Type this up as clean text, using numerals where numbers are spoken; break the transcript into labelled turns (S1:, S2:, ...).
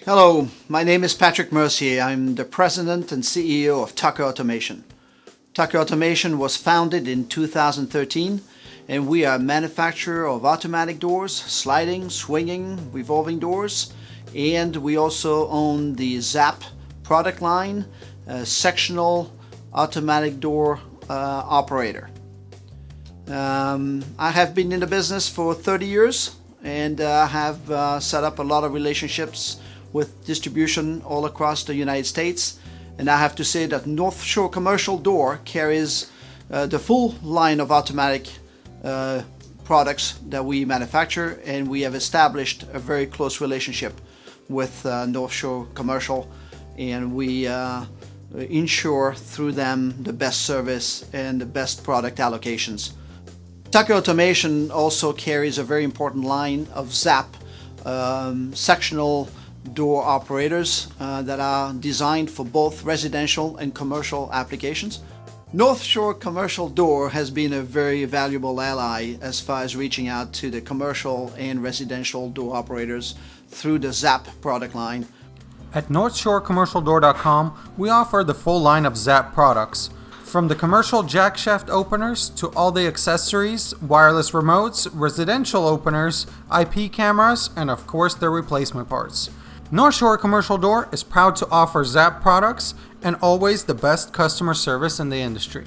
S1: Hello, my name is Patrick Mercier. I'm the President and CEO of Tucker Automation. Tucker Automation was founded in 2013, and we are a manufacturer of automatic doors, sliding, swinging, revolving doors, and we also own the Zap product line, a sectional automatic door operator. I have been in the business for 30 years and have set up a lot of relationships with distribution all across the United States. And I have to say that North Shore Commercial Door carries the full line of automatic products that we manufacture, and we have established a very close relationship with North Shore Commercial, and we ensure through them the best service and the best product allocations. Tucker Automation also carries a very important line of Zap sectional door operators that are designed for both residential and commercial applications. North Shore Commercial Door has been a very valuable ally as far as reaching out to the commercial and residential door operators through the Zap product line.
S2: At NorthshoreCommercialDoor.com, we offer the full line of Zap products. From the commercial jack shaft openers to all the accessories, wireless remotes, residential openers, IP cameras, and of course their replacement parts. North Shore Commercial Door is proud to offer Zap products and always the best customer service in the industry.